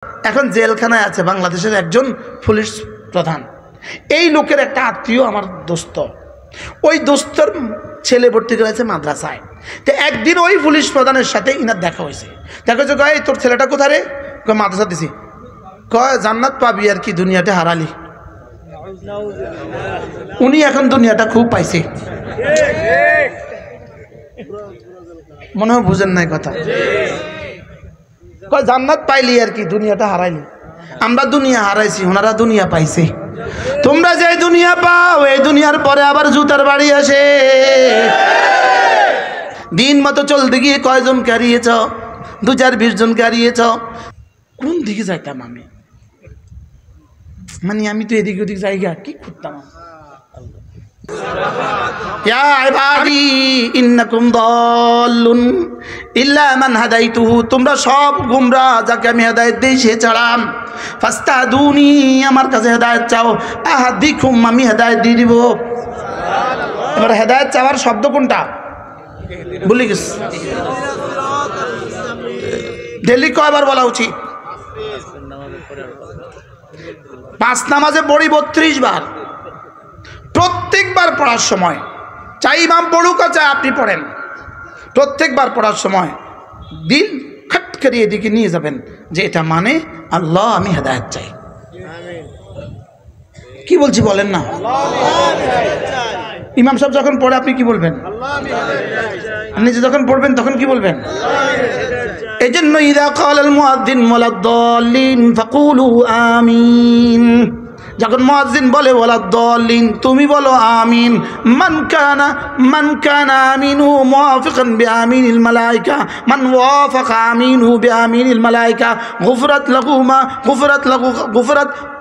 এখন জেলখানায় আছে বাংলাদেশের একজন পুলিশ প্রধান। এই লোকের একটা আত্মীয় আমার দোস্ত, ওই দোস্তর ছেলে ভর্তি করেছে মাদ্রাসায়। তো একদিন ওই পুলিশ প্রধানের সাথে ইনার দেখা হয়েছে। দেখা হচ্ছে, কয় তোর ছেলেটা কোথায় রে? কয় মাদ্রাসা দিছি। কয় জান্নাত পাবি আর কি, দুনিয়াতে হারালি। উনি এখন দুনিয়াটা খুব পাইছে, মনে হয় বুঝেন নাই কথা। কয় জান্নাত পাইলি আর কি, দুনিয়াটা হারাইলি। আমরা দুনিয়া হারাইছি, ওনারা দুনিয়া পাইছে। তোমরা যে দুনিয়া পাও, এই দুনিয়ার পরে আবার জুতার বাড়ি আসে। দিন মতো চলতে গিয়ে কয়জনকে হারিয়েছ? 2-4-20 জনকে হারিয়েছ। কোন দিকে যাইতাম আমি? মানে আমি তো এদিকে ওদিকে জায়গা কি করতাম। ইয়া ইবাদি ইন্নাকুম দাল্লুন ইল্লা মান হাদাইতুহু, তোমরা সব গুমরাহ, যাকে আমি হেদায়েত দেই সে ছাড়া। ফাস্তাদুনি, আমার কাছে হেদায়েত চাও। আহাদিকুম, আমি হেদায়েত দিয়ে দিব। এবার হেদায়েত চাওয়ার শব্দ কোনটা ভুলে গেছি। ডেলি কয়বার বলা উচিত? 5 নামাজে পড়ি 32 বার। প্রত্যেকবার পড়ার সময়, চাই ইমাম পড়ুক আর চাই আপনি পড়েন, প্রত্যেকবার পড়ার সময় দিল খাট করে এদিকে নিয়ে যাবেন যে এটা মানে আল্লাহ আমি হেদায়েত চাই। কি বলছি বলেন না? ইমাম সাহেব যখন পড়ে আপনি কি বলবেন? নিজে যখন পড়বেন তখন কি বলবেন? এই জন্য ইযা ক্বালাল মুয়াজ্জিন ওয়ালাদ-দাল্লিন ফাকুলু আমিন, যখন মুয়াজ্জিন বলে ওয়ালাদ-দাল্লিন তুমি বলো আমিন। মান কানা আমিনু মুওয়াফিকান বিআমিনিল মালায়েকা, মান ওয়াফাকা আমিনু বিআমিনিল মালায়েকা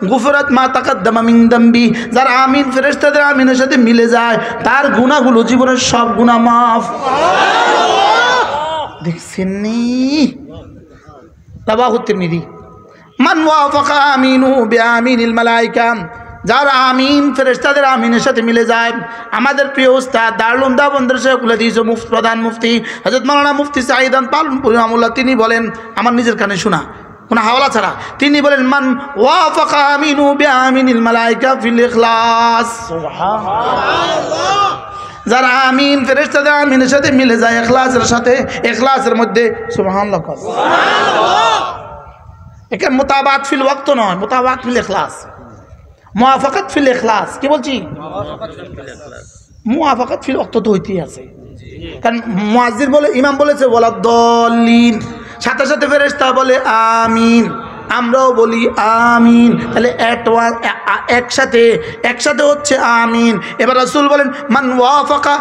গুফরাত মা তাকাদ্দামা মিন দামবি। যার আমিন ফেরেশতাদের আমিনের সাথে মিলে যায়, তার গুনাহগুলো, জীবনের সব গুনাহ মাফ। দেখছেন নি? রাওয়াহু তিরমিজি। মান ওয়াফাকা আমিনু বিআমিনিল মালায়েকা, যার আমিন ফেরেশতাদের আমিনের সাথে মিলে যায়। আমাদের প্রিয় উস্তাদ দারুল উলুম দেওবন্দের শেখুল হাদিস ও প্রধান মুফতি হযরত মাওলানা মুফতি সাঈদ পালনপুর রাহমাতুল্লাহ, তিনি বলেন, আমার নিজের কানে শোনা, কোনো হাওলা ছাড়া, তিনি বলেন মান ওয়াফাকা আমিনু বিআমিনিল মালায়েকা ফিল ইখলাস। সুবহানাল্লাহ। যারা আমিন ফেরেশতাদের আমিনের সাথে মিলে যায় ইখলাসের সাথে, ইখলাসের মধ্যে সুবহানাল্লাহ সুবহানাল্লাহ। এখানে মুতাবাআত ফিল ওয়াক্ত নয়, মুতাবাআত ফিল ইখলাস, মুওয়াফাকাত ফিল ইখলাস। কি বলছি? মুওয়াফাকাত ফিল ওয়াক্ত তো হইতেই আছে, কারণ মুয়াজ্জিন বলে, ইমাম বলেছে ওয়ালাদ-দাল্লিন, সাথে সাথে ফেরেশতা বলে আমিন, আমরাও বলি আমিন। তাহলে একসাথে হচ্ছে আমিন। এবার রাসূল বলেন মান ওয়াফাকা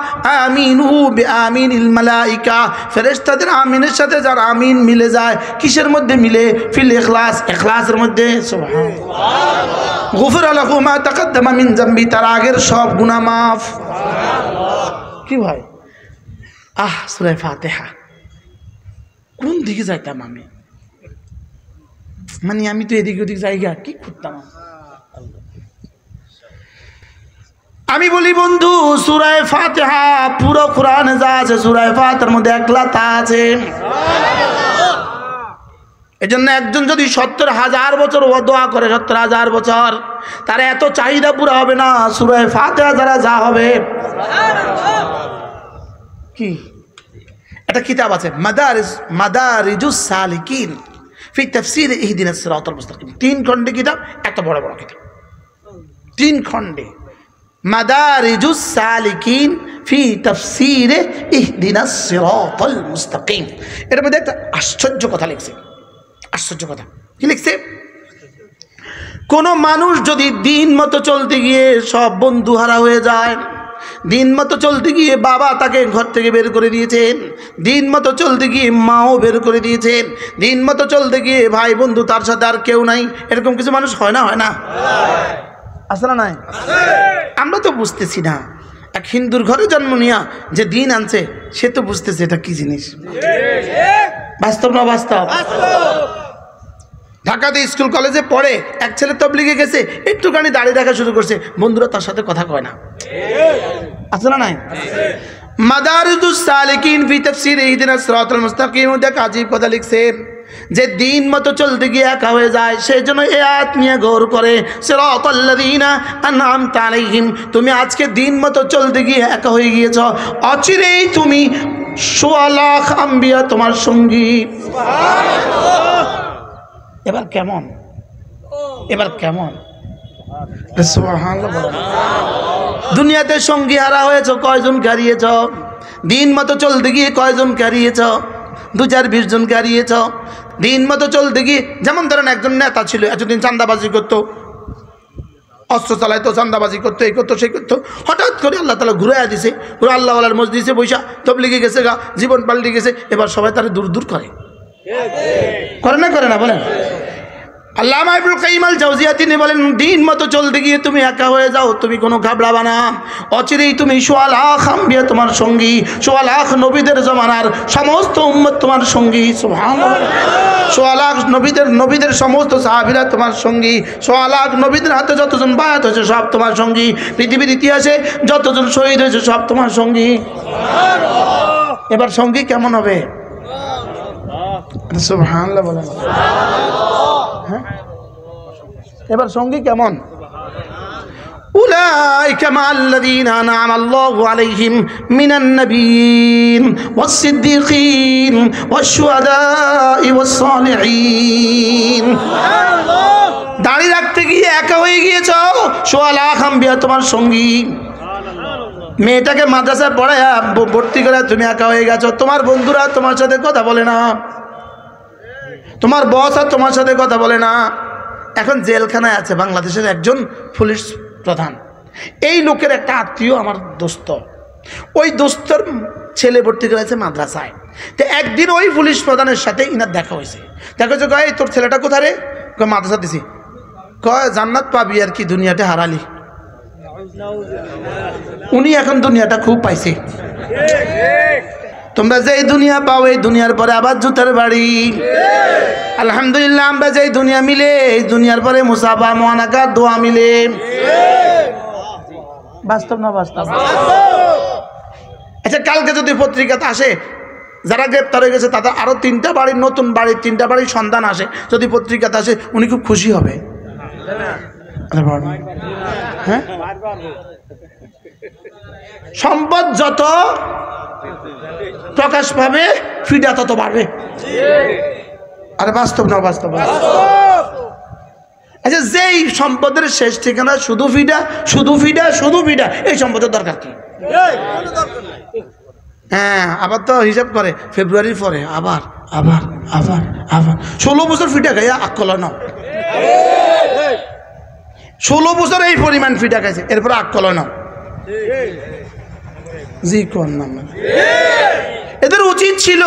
আমিনুহু বিআমিনিল মালায়েকা, ফেরেশতাদের আমিনের সাথে যার আমিন মিলে যায়, কিসের মধ্যে মিলে? ফিল ইখলাস, ইখলাসের মধ্যে। সুবহানাল্লাহ। গুফিরা লাহু মা তাকাদ্দামা মিন যামবি, তার আগের সব গুনাহ মাফ। সুবহানাল্লাহ। কি ভাই, সূরা ফাতিহা কোন দিকে যাইতাম আমি? মানে আমি তো এদিক ওদিক জায়গা কি করতাম। আমি বলি বন্ধু, সূরা ফাতিহা পুরো কোরআনে যা আছে, সূরা ফাতিহার মধ্যে 1 লাতা আছে। এজন্য একজন যদি 70,000 বছর দোয়া করে, 70,000 বছর, তার এত চাহিদা পুরো হবে না সূরা ফাতিহা দ্বারা যা হবে। কি একটা কিতাব আছে মাদারিজুস সালিকিন ফি তাফসীর ইহদিনাস সিরাতাল মুস্তাকিম, 3 খণ্ডে কিতাব, এত বড় বড় কিতাব, 3 খণ্ডে। মাদারিজুস সালিকিন ফি তাফসীর ইহদিনাস সিরাতাল মুস্তাকিম। এর মধ্যে একটা আশ্চর্য কথা লিখছে, আশ্চর্য কথা। কি লিখছে? কোন মানুষ যদি দিন মতো চলতে গিয়ে সব বন্ধু হারা হয়ে যায়, দিন মতো চলতে গিয়ে বাবা তাকে ঘর থেকে বের করে দিয়েছেন, দিন মতো চলতে গিয়ে মাও বের করে দিয়েছেন, দিন মতো চলতে গিয়ে ভাই বন্ধু তার সাথে আর কেউ নাই, এরকম কিছু মানুষ হয় না? হয় না? আছে না? নাই? আমরা তো বুঝতেছি না। এক হিন্দুর ঘরে জন্ম নিয়া যে দিন আনছে, সে তো বুঝতেছে এটা কি জিনিস। বাস্তব না বাস্তব? ঢাকাতে স্কুল কলেজে পড়ে এক ছেলে তবলিগে গেছে, একটুখানি দাঁড়িয়ে রাখা শুরু করছে, বন্ধুরা তার সাথে কথা কয় না। আছে না? নাই? মাদারিজুস সালিকিন ফি তাফসীর ইহদিনাস সিরাতাল মুস্তাকিম, দেখ আজীব কথা লিখছে। যে দিন মতো চলতে গিয়ে একা হয়ে যায়, সেই জন্য এ আয়াত নিয়ে গৌর করে সিরাতাল্লাযীনা আনআমতা আলাইহিম। তুমি আজকে দিন মতো চলতে গিয়ে একা হয়ে গিয়েছ, অচিরেই তুমি ১৬ লাখ আম্বিয়া তোমার সঙ্গী। এবার কেমন, এবার কেমন? সুবহানাল্লাহ। দুনিয়াতে সঙ্গী হারা হয়েছ, কয়জনকে হারিয়েছ? দিন মতো চলতে গিয়ে কয়জনকে হারিয়েছ? ২-৪-২০ জনকে হারিয়েছ। দিন মতো চলতে গিয়ে, যেমন ধরেন একজন নেতা ছিল, এতদিন চাঁদাবাজি করতো, অস্ত্র চালাইতো, চাঁদাবাজি করতো, এই করতো সেই করতো, হঠাৎ করে আল্লাহ তাআলা ঘুরাইয়া দিছে, পুরো আল্লাহওয়ালার মজলিসে বৈশা তবলিগে গেছে গা, জীবন পাল্টে গেছে। এবার সবাই তারা দূর দূর করে না, করে না বলেন? আল্লামা ইবনুল কাইয়িম আল জাওজিয়া তিনি বলেন, দিন মতো চলতে গিয়ে তুমি একা হয়ে যাও, তুমি কোনো ঘাবড়াবা না, অচিরেই তুমি ১৬ লাখ আম্বিয়া তোমার সঙ্গী, ১৬ লাখ নবীদের জমানার সমস্ত উম্মত তোমার সঙ্গী। সুবহানাল্লাহ। ১৬ লাখ নবীদের সমস্ত সাহাবীরা তোমার সঙ্গী, ১৬ লাখ নবীদের হাতে যতজন বায়াত হয়েছে সব তোমার সঙ্গী, পৃথিবীর ইতিহাসে যতজন শহীদ হয়েছে সব তোমার সঙ্গী। এবার সঙ্গী কেমন হবে? সুবহানাল্লাহ বলেন। এবার সঙ্গী কেমন? উলাইকা মাআল্লাযীনা আনআমা আল্লাহু আলাইহিম মিনান নাবিয়্যিন ওয়াস-সিদ্দীকিন ওয়াশ-শুহাদা'i ওয়াস-সালিহিন। দাঁড়িয়ে রাখতে গিয়ে একা হয়ে গিয়েছ, ১৬ লাখ আম্বিয়া তোমার সঙ্গী। মেয়েটাকে মাদ্রাসায় পড়ায়া ভর্তি করে তুমি একা হয়ে গেছো, তোমার বন্ধুরা তোমার সাথে কথা বলে না, তোমার বস আর তোমার সাথে কথা বলে না। এখন জেলখানায় আছে বাংলাদেশের একজন পুলিশ প্রধান, এই লোকের একটা আত্মীয় আমার দোস্ত, ওই দোস্তর ছেলে ভর্তি করেছে মাদ্রাসায়। তো একদিন ওই পুলিশ প্রধানের সাথে ইনার দেখা হয়েছে, দেখা হচ্ছে কয় তোর ছেলেটা কোথায় রে? কয় মাদ্রাসা দিছি। কয় জান্নাত পাবি আর কি, দুনিয়াটা হারালি। উনি এখন দুনিয়াটা খুব পাইছে। তোমরা যেই দুনিয়া পাও এই দুনিয়ার পরে আবার জুতার বাড়ি। আলহামদুলিল্লাহ আমরা যেই দুনিয়া মিলে এই দুনিয়ার পরে মুসাফা মুআনাকাত দোয়া মিলে। বাস্তব না বাস্তব? আচ্ছা, কালকে যদি পত্রিকাতে আসে যারা গ্রেপ্তার হয়ে গেছে তাদের আরো 3টা বাড়ির নতুন বাড়ি, 3টা বাড়ির সন্ধান আসে, যদি পত্রিকাতে আসে উনি খুব খুশি হবে। হ্যাঁ, সম্পদ যত প্রকাশ পাবে ফিডা তত বাড়বে। আরে বাস্তব না বাস্তব? আচ্ছা, যেই সম্পদের শেষ ঠিকানা শুধু ফিডা, শুধু ফিডা, শুধু ফিডা, এই সম্পদের দরকার কি? হ্যাঁ, আবার তো হিসাব করে ফেব্রুয়ারির পরে আবার আবার আবার আবার 16 বছর ফিডা খাইয়া আকল নাও। 16 বছর এই পরিমাণ ফিডা খাইছে, এরপরে আকল নাও। জি কোন নাম? এদের উচিত ছিল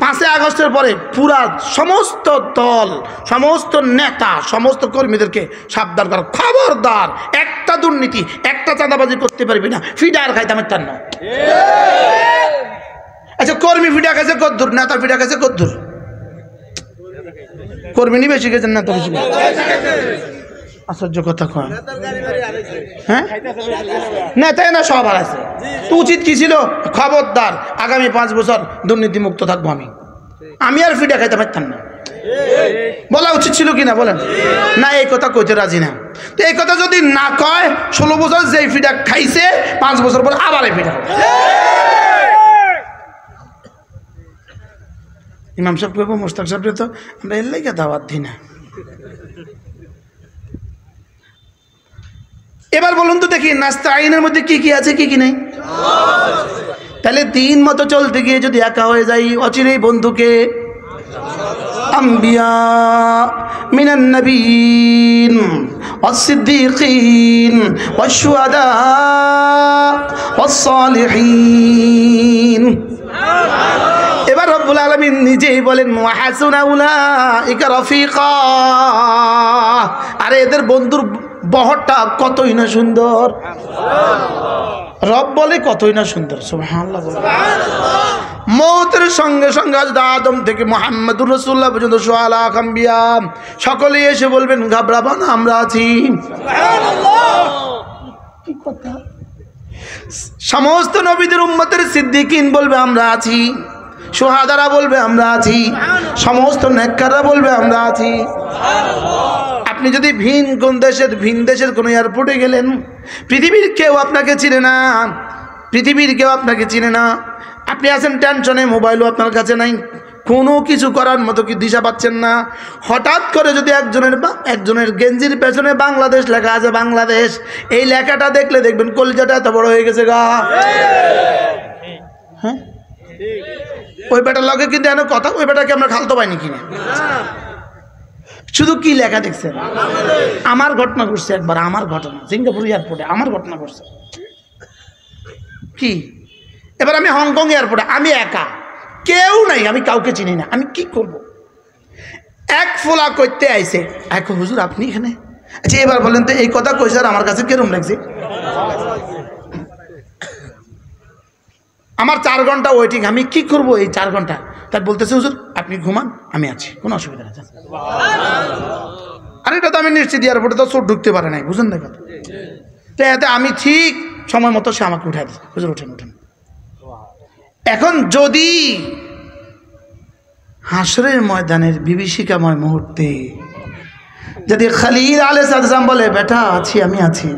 5 আগস্টের পরে পুরা সমস্ত দল, সমস্ত নেতা, সমস্ত কর্মীদেরকে সাবধান করা, খবরদার একটা দুর্নীতি, একটা চাঁদাবাজি করতে পারবি না, ফিডা আর খাইতাম তার না। আচ্ছা, কর্মী ফিডা খাইছে কদ্দুর, নেতা ফিডা খাইছে কদ্দুর? কর্মী নি বেশি গেছেন, নেতা বেশি? আশ্চর্য কথা কয়। হ্যাঁ, নেতাই না সব আছে। তো উচিত কি ছিল? খবরদার আগামী 5 বছর দুর্নীতি মুক্ত থাকবো আমি আর ফিডা খাইতে পারতাম না, বলা উচিত ছিল কিনা বলেন? না, এই কথা কইতে রাজি না। তো এই কথা যদি না কয়, 16 বছর যেই ফিডা খাইছে 5 বছর পর আবার এই ফিডা। ইমাম সাহেব কইব, মোস্তাক সাহেব তো আমরা এর লাইগা দাওয়াত দিই না। এবার বলুন তো দেখি নাস্তাইনের মধ্যে কি কি আছে, কি কি নেই? তাহলে দিন মতো চলতে গিয়ে যদি একা হয়ে যাই, অচিরেই বন্ধুকে আম্বিয়া মিনান নবিয়্যিন ওয়াস-সিদ্দীকিন ওয়াশ-শুহাদা ওয়াস-সালিহিন। এবার রব্বুল আলামিন নিজেই বলেন ওয়া হাসুনা উলাইকা রাফিকা। আরে এদের বন্ধুর বহরটা কতই না সুন্দর। রব বলে কতই না সুন্দর। সুবহানাল্লাহ। মৌতের সঙ্গে সঙ্গে আদম থেকে মুহাম্মদুর রাসূলুল্লাহ পর্যন্ত ১৬ লাখ আম্বিয়া সকলেই এসে বলবেন ঘাবড়াবা না, আমরা আছি। কি কথা? সমস্ত নবীদের উম্মতের সিদ্দিকিন বলবে আমরা আছি। শুহাদারা বলবে আমরা আছি, সমস্ত নেককাররা বলবে আমরা আছি। আপনি যদি ভিন দেশের কোনো এয়ারপোর্টে গেলেন, পৃথিবীর কেউ আপনাকে চিনে না, পৃথিবীর কেউ আপনাকে চিনে না, আপনি আছেন টেনশনে, মোবাইলও আপনার কাছে নাই, কোনো কিছু করার মতো কি দিশা পাচ্ছেন না। হঠাৎ করে যদি একজনের গেঞ্জির পেছনে বাংলাদেশ লেখা আছে, বাংলাদেশ, এই লেখাটা দেখলে দেখবেন কলিজাটা এত বড় হয়ে গেছে গা। হ্যাঁ, ওই বেটার লগে কিন্তু এনে কথা, ওই বেটাকে আমরা খালতো পাইনি কিনে, শুধু কি লেখা দেখছেন। আমার ঘটনা ঘটছে একবার, আমার ঘটনা সিঙ্গাপুর এয়ারপোর্টে আমার ঘটনা ঘটছে কি। এবার আমি হংকং এয়ারপোর্টে, আমি একা, কেউ নাই, আমি কাউকে চিনি না, আমি কি করব। এক ফোলা করতে আইছে, এক হুজুর আপনি এখানে, আচ্ছা এবার বলেন তো এই কথা কই স্যার আমার কাছে কেরম লাগছে। আমার 4 ঘন্টা ওয়েটিং, আমি কি করব এই 4 ঘন্টা। তার বলতেছে হুজুর আপনি ঘুমান, আমি আছি, কোনো অসুবিধা নেই। আর এটা তো আমি নিশ্চিত এয়ারপোর্টে তো চোর ঢুকতে পারে নাই, বুঝেন না কথা। তো এতে আমি ঠিক সময় মতো সে আমাকে উঠাই দিচ্ছে, হুজুর ওঠেন ওঠেন। এখন যদি হাসরের ময়দানের বিভীষিকাময় মুহূর্তে যদি খলিল আলাইহিস সালাম বলে বেটা আছি, আমি আছি,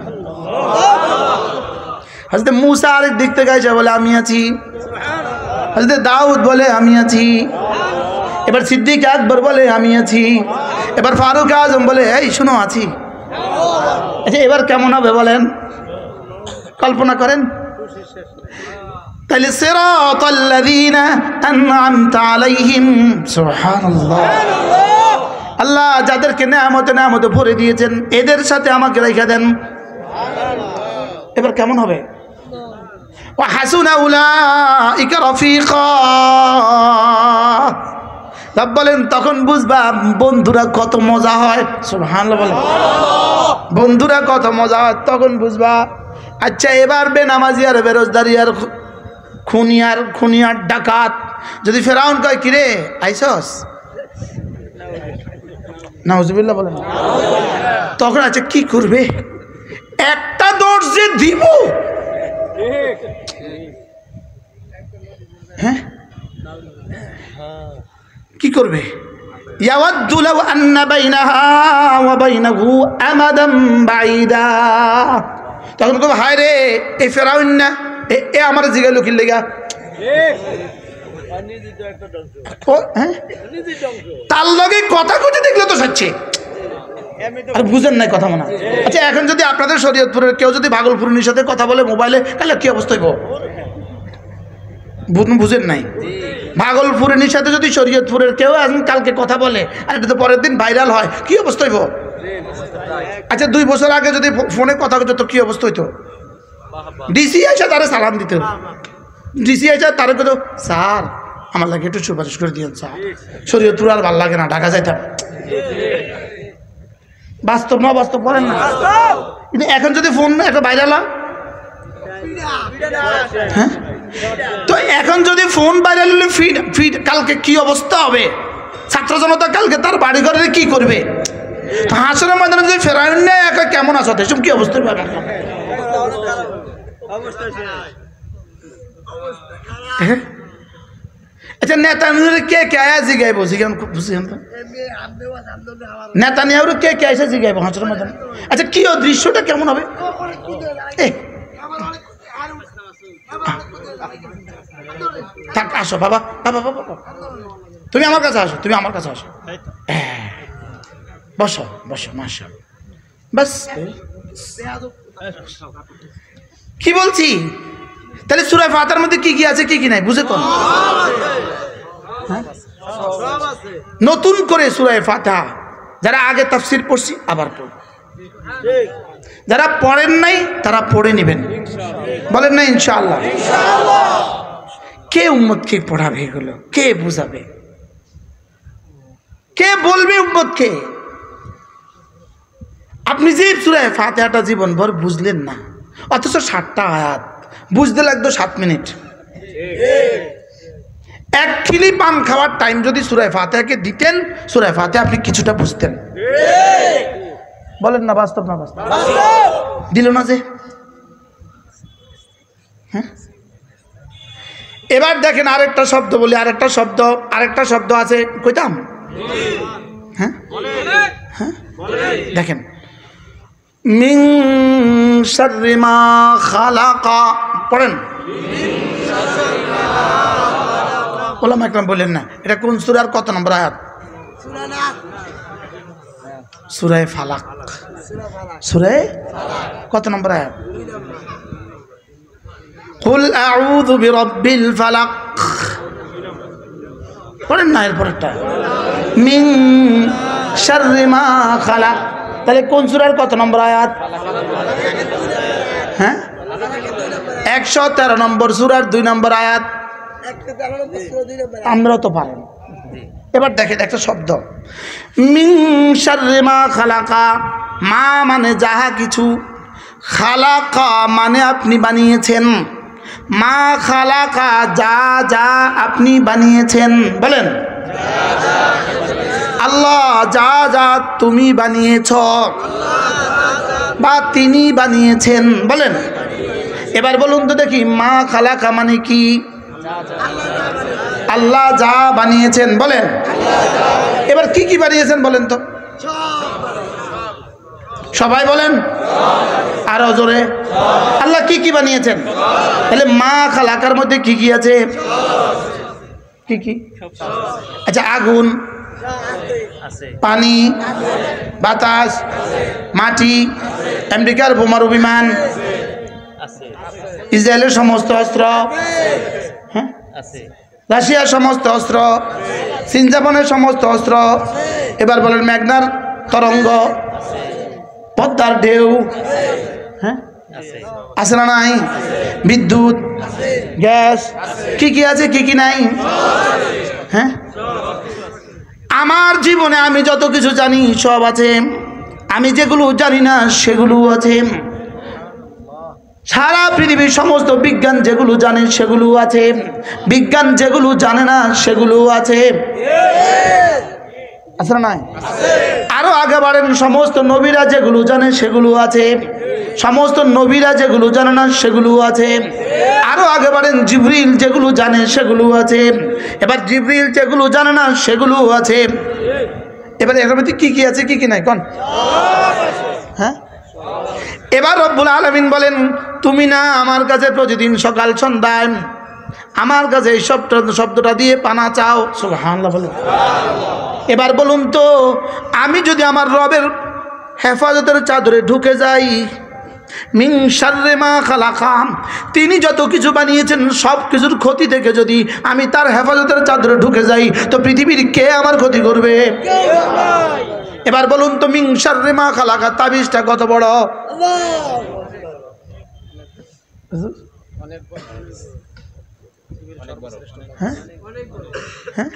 হযরত মূসা আরেক দিক থেকে এসে বলে আমি আছি, হযরত দাউদ বলে আমি আছি, এবার সিদ্দিক আকবর বলে আমি আছি, এবার ফারুক আজম বলে এই শুনো আছি। আচ্ছা এবার কেমন হবে বলেন, কল্পনা করেন। তাহলে সিরাতাল্লাযীনা আন'আমতা আলাইহিম, সুবহানাল্লাহ, আল্লাহ যাদেরকে নেয়ামতে ভরে দিয়েছেন এদের সাথে আমাকে রেখে দেন। এবার কেমন হবে। ওয়া হাসুনা উলাইকা রাফিকা, রব বলেন তখন বুঝবা বন্ধুরা কত মজা হয়। সুবহানাল্লাহ বলেন, বন্ধুরা কত মজা হয় তখন বুঝবা। আচ্ছা এবার বেনামাজি আর বেরোজদারি আর খুনিয়ার ডাকাত যদি ফেরাউন কয় কিরে আইসস, নাউজুবিল্লাহ বলেন, তখন আচ্ছা কি করবে, একটা দৌড় যে দিব, হ্যাঁ কি করবে। ইয়াওয়াদ্দু লাউ আন্না বাইনাহা ওয়া বাইনাহু আমাদাম বাঈদা, তখন কবে হায় রে এই ফেরাউন না এ আমার জিগাইলো কি লেগা, তার লগে কথা কইতে দেখলে তো সাচ্ছে, আর বুঝেন নাই কথা মনে। আচ্ছা এখন যদি আপনাদের শরীয়তপুরের কেউ যদি ভাগলপুরের সাথে কথা বলে মোবাইলে, তাহলে কি অবস্থা হইব, বুঝেন নাই। ভাগলপুরের সাথে যদি শরীয়তপুরের কেউ এখন কালকে কথা বলে আর এটা তো পরের দিন ভাইরাল হয়, কি অবস্থা হইব। আচ্ছা 2 বছর আগে যদি ফোনে কথা কইতো তো কি অবস্থা হইতো। ডিসি আইসা তারা সালাম দিত, ডিসি আইসা তারা কইতো স্যার আমার লাগে একটু সুপারিশ করে দিয়েন স্যার, শরীয়তপুর আর ভাল লাগে না, ঢাকা যাইতাম। বাস্তব না বাস্তব বলেন না। কিন্তু এখন যদি ফোন একটা ভাইরাল হয়, হ্যাঁ তো এখন যদি ফোন ভাইরাল হলে ফিড কালকে কি অবস্থা হবে, ছাত্র জনতা কালকে তার বাড়ি ঘরে কি করবে। হাসরের ময়দানে যদি ফেরাউন না একা কেমন আছে এসব কি অবস্থা হবে। আচ্ছা নেতানিয়াহুর কে কে আয়া জিগাইব, জিগান খুব বুঝিয়ান তো নেতানিয়াহুর কে কে এসে জিগাইব হাসরের ময়দানে। আচ্ছা কি ও দৃশ্যটা কেমন হবে। থাক আসো বাবা, বাবা বাবা তুমি আমার কাছে আসো, তুমি আমার কাছে আসো, বসো বসো মাশা বাস। কি বলছি তাহলে সূরা ফাতিহার মধ্যে কি কি আছে কি কি নাই বুঝে তো। নতুন করে সূরা ফাতিহা যারা আগে তাফসীর পড়ছি আবার পড়, যারা পড়েন নাই তারা পড়ে নেবেন, বলেন না ইনশাআল্লাহ। কে উম্মতকে পড়াবে এগুলো, কে বুঝাবে, কে বলবে উম্মতকে। আপনি যে সূরা ফাতিহাটা জীবন ভর বুঝলেন না, অথচ 60টা আয়াত বুঝতে লাগতো 7 মিনিট। এক খিলি পান খাওয়ার টাইম যদি সূরা ফাতিহাকে দিতেন, সূরা ফাতিহা আপনি কিছুটা বুঝতেন। বলেন না বাস্তব না বাস্তব, দিল না যে। হ্যাঁ এবার দেখেন আরেকটা শব্দ বলি, আরেকটা শব্দ আছে, কইতাম? হ্যাঁ হ্যাঁ, দেখেন মিন শাররি মা খালাকা, পড়েন। ওলামা একরাম বললেন না এটা কোন সূরার কত নম্বর আয়াত? সূরা ফালাক। সূরা কত নম্বর আয়াত? কুল আউযু বিরাব্বিল ফালাক, পড়েন না এরপরটা মিন শাররি মা খালাক। তাহলে কোন সূরার কত নম্বর আয়াত? হ্যাঁ 113 নম্বর সূরার 2 নম্বর আয়াত। আমরাও তো পারেন। এবার দেখেন একটা শব্দ মিন শাররি মা খালাকা, মা মানে যাহা কিছু, খালাকা মানে আপনি বানিয়েছেন, মা খালাকা যা যা আপনি বানিয়েছেন, বলেন আল্লাহ যা যা তুমি বানিয়েছ বা তিনি বানিয়েছেন, বলেন। এবার বলুন তো দেখি মা খালাকা মানে কি? আল্লাহ যা বানিয়েছেন, বলেন। এবার কি কি বানিয়েছেন বলেন তো, সবাই বলেন আরো জোরে। আল্লাহ কি কি বানিয়েছেন? তাহলে মা খালাকার মধ্যে কি কি আছে? কি কি? আচ্ছা আগুন, পানি, বাতাস, মাটি, আমেরিকার বোমারু বিমান, ইসরায়েলের সমস্ত অস্ত্র, হ্যাঁ রাশিয়ার সমস্ত অস্ত্র, চীন জাপানের সমস্ত অস্ত্র, এবার বলেন মেঘনার তরঙ্গ, পদ্মার ঢেউ, হ্যাঁ আছে না নাই? বিদ্যুৎ, গ্যাস, কি কি আছে কি কি নাই? হ্যাঁ আমার জীবনে আমি যত কিছু জানি সব আছে, আমি যেগুলো জানি না সেগুলো আছে, সারা পৃথিবীর সমস্ত বিজ্ঞান যেগুলো জানে সেগুলো আছে, বিজ্ঞান যেগুলো জানে না সেগুলো আছে, আছে না নাই? আরো আগে বাড়েন, সমস্ত নবীরা যেগুলো জানে সেগুলো আছে, সমস্ত নবীরা যেগুলো জানে না সেগুলো আছে। আরো আগে বাড়েন, জিবরিল যেগুলো জানে সেগুলো আছে, এবার জিবরিল যেগুলো জানে না সেগুলো আছে। এবার এর মধ্যে কি কি আছে কি কি নাই কোন? হ্যাঁ এবার রব্বুল আলামিন বলেন তুমি না আমার কাছে প্রতিদিন সকাল সন্ধ্যায় আমার কাছে এই শব্দটা দিয়ে পানা চাও, সুবহানাল্লাহ বলেন। এবার বলুন তো আমি যদি আমার রবের হেফাজতের চাদরে ঢুকে যাই, মিন শাররি মা খালাকা, তিনি যত কিছু বানিয়েছেন সব কিছুর ক্ষতি থেকে যদি আমি তার হেফাজতের চাদরে ঢুকে যাই তো পৃথিবীর কে আমার ক্ষতি করবে? এবার বলুন তো মিন শাররি মা খালাকা তাবিজটা কত বড়? হ্যাঁ হ্যাঁ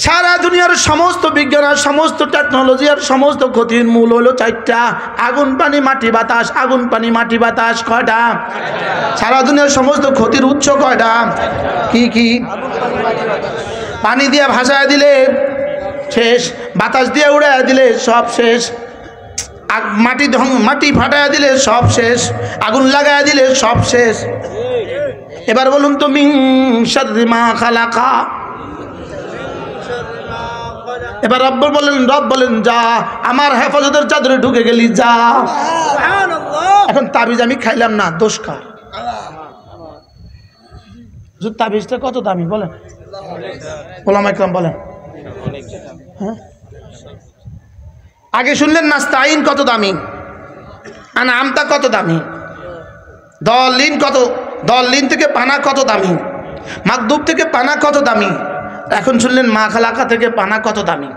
সারা দুনিয়ার সমস্ত বিজ্ঞান আর সমস্ত টেকনোলজি আর সমস্ত ক্ষতির মূল হলো চারটা, আগুন পানি মাটি বাতাস। আগুন পানি মাটি বাতাস কয়টা? সারা দুনিয়ার সমস্ত ক্ষতির উৎস কয়টা? কি কি? পানি দিয়ে ভাসায় দিলে শেষ, বাতাস দিয়ে উড়ায় দিলে সব শেষ, মাটি ফাটায় দিলে সব শেষ, আগুন লাগায় দিলে সব শেষ। এবার বলুন তো মিন শাররি মা খালাকা, এবার রব বলেন যা আমার হেফাজতের চাদরে ঢুকে গেলি যা। এখন তাবিজ আমি খাইলাম না, দোষ কার? তাবিজটা কত দামি বলেন, ওলামা ইকরাম বলেন। হ্যাঁ আগে শুনলেন নাস্তাইন কত দামি, আনআমতা কত দামি, দলিন কত, দলিন থেকে পানা কত দামি, মাকদুব থেকে পানা কত দামি, এখন শুনলেন মা খালাকা থেকে পানা কত দামি।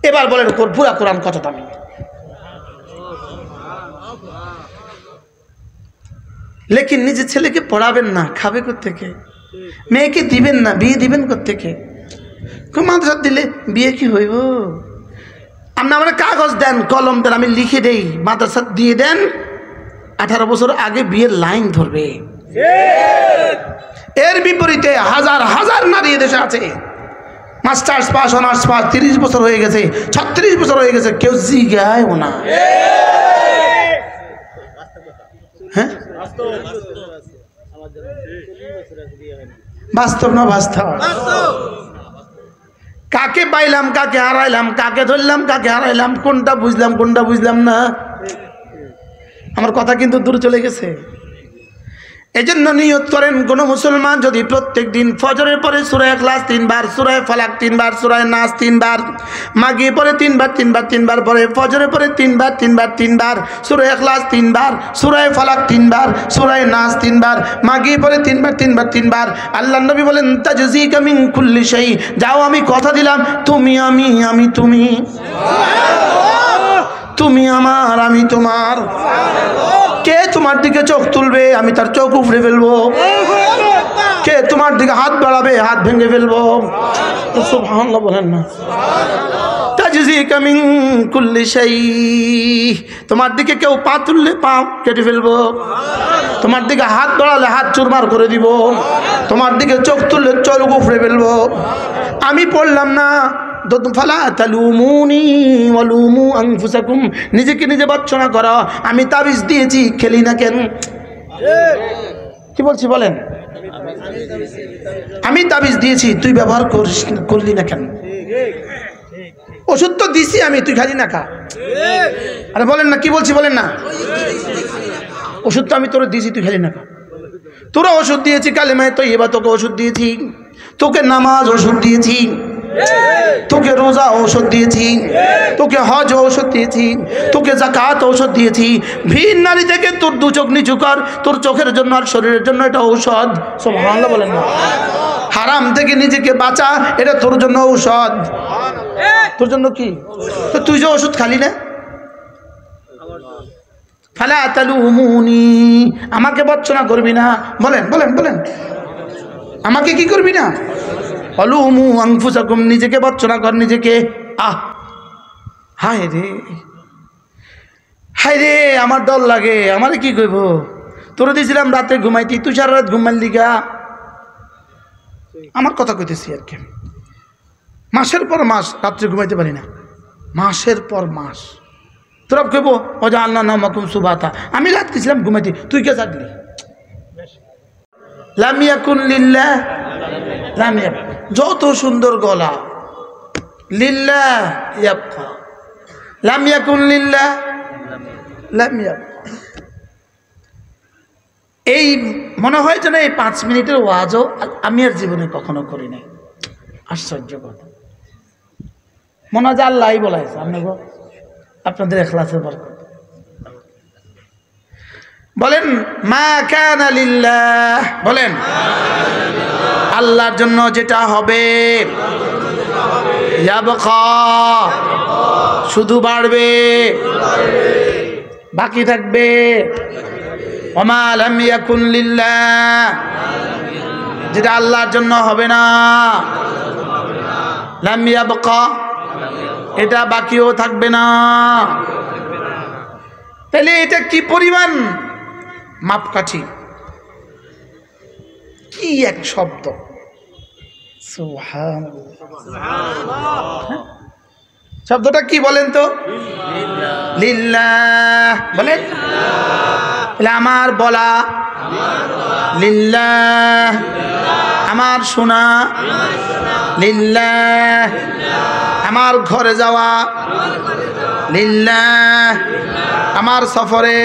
এবার বলেন পুরা কোরআন কত দামি? লেকিন নিজের ছেলেকে পড়াবেন না, খাবে কোত্থেকে? মেয়েকে দিবেন না, বিয়ে দিবেন কোত্থেকে? মাদ্রাসা দিলে বিয়ে কি হইব? আপনি আমার কাগজ দেন, কলম দেন, আমি লিখে দেই, মাদ্রাসা দিয়ে দেন, 18 বছর আগে বিয়ের লাইন ধরবে। এর বিপরীতে হাজার হাজার নারী দেশে আছে, মাস্টার্স পাস, অনার্স পাস, 30 বছর হয়ে গেছে, 36 বছর হয়ে গেছে, কেউ জিগায়ও না। হ্যাঁ বাস্তব না বাস্তব? কাকে পাইলাম কাকে হারাইলাম, কাকে ধরলাম কাকে হারাইলাম, কোনটা বুঝলাম কোনটা বুঝলাম না। আমার কথা কিন্তু দূর চলে গেছে। এজন্য নিয়ত করেন, কোন মুসলমান যদি প্রত্যেক দিন ফজরের পরে সূরা ইখলাস 3 বার, সূরা ফালাক 3 বার, সূরা নাস 3 বার, মাগরিব পরে 3 বার 3 বার 3 বার পরে, ফজরের পরে 3 বার 3 বার 3 বার, সূরা ইখলাস 3 বার, সূরা ফালাক 3 বার, সূরা নাস 3 বার, মাগরিব পরে 3 বার 3 বার 3 বার, আল্লাহর নবী বলেন তাজজিকা মিন কুল্লি শাই, যাও আমি কথা দিলাম তুমি আমি, আমি তুমি, তুমি আমার আমি তোমার। কে তোমার দিকে চোখ তুলবে আমি তার চোখ উপড়ে ফেলবো, কে তোমার দিকে হাত বাড়াবে হাত ভেঙে ফেলবো। সুবহানাল্লাহ বলেন না? তাজজিকা মিন কুল্লি শাই, তোমার দিকে কেউ পা তুললে পা কেটে ফেলবো, তোমার দিকে হাত বাড়ালে হাত চুরমার করে দিব, তোমার দিকে চোখ তুললে চোখ উপড়ে ফেলবো। আমি পড়লাম না ফালা তালুমুনি ওয়ালুমু আনফুসাকুম, নিজেকে নিজে বর্জনা করো, আমি তাবিজ দিয়েছি খেলি না কেন? কি বলছি বলেন? আমি তাবিজ দিয়েছি তুই ব্যবহার করলি না কেন? ওষুধ তো দিছি আমি, তুই খালি না খা। আরে বলেন না, কি বলছি বলেন না? ওষুধ তো আমি তোর দিয়েছি, তুই খালি না খা। তোরা ওষুধ দিয়েছি, কালেমায়ে তয়্যিবা তোকে ওষুধ দিয়েছি, তোকে নামাজ ওষুধ দিয়েছি, তোকে রোজা ঔষধ দিয়েছি, তোকে হজ ঔষধ দিয়েছি, তোকে যাকাত ঔষধ দিয়েছি। ভিন নারী থেকে তোর দু চোখ নিচু কর, তোর চোখের জন্য আর শরীরের জন্য এটা ঔষধ। সুবহানাল্লাহ বলেন না? হারাম থেকে নিজেকে বাঁচা, এটা তোর জন্য ঔষধ। তোর জন্য কি? তো তুই যে ওষুধ খালি না। ফালা তালুমুনি, আমাকে বর্জনা করবি না। বলেন বলেন বলেন, আমাকে কি করবি না? অলুমু আনফুসাকুম, নিজেকে বর্জনা কর নিজেকে। হায় রে হায় রে, আমার ডর লাগে, আমারে কি কইব? তোরে দিয়েছিলাম রাতে ঘুমাইতি, তুই সারা রাত ঘুমাইল দিঘা। আমার কথা কইতেছি আর কি। মাসের পর মাস রাত্রে ঘুমাইতে পারি না, মাসের পর মাস। তোরা কইব অজা আল্লাহ নামাকুম সুবাতা, আমি রাত গেছিলাম ঘুমাইতে, তুই কে জাগলি? লাম ইয়াকুন লিল্লাহ লাম ইয়াকুন, যত সুন্দর গলা, লিল্লাহ ইয়াবকা, লাম ইয়াকুন লিল্লাহ লাম ইয়াবকা। এই মনে হয় যেন এই 5 মিনিটের ওয়াজও আমি আর জীবনে কখনো করি নাই। আশ্চর্য কথা, মনে হয় যে আল্লাহই বলাইছে আপনাদের ইখলাসের বরকত। বলেন মা কানা লিল্লাহ, বলেন আল্লাহর জন্য যেটা হবে, ইয়াবকা, শুধু বাড়বে বাকি থাকবে। ওমা লাম ইয়াকুন লিল্লাহ, যেটা আল্লাহর জন্য হবে না, লাম ইয়াবকা, এটা বাকিও থাকবে না। তাহলে এটা কি পরিমাণ মাপকাঠি, কি এক শব্দ! সুবহানাল্লাহ, শব্দটা কি বলেন তো? লিল্লাহ বলেন। আমার বলা লিল্লাহ, আমার শোনা লিল্লাহ, আমার ঘরে যাওয়া লিল্লাহ, আমার সফরে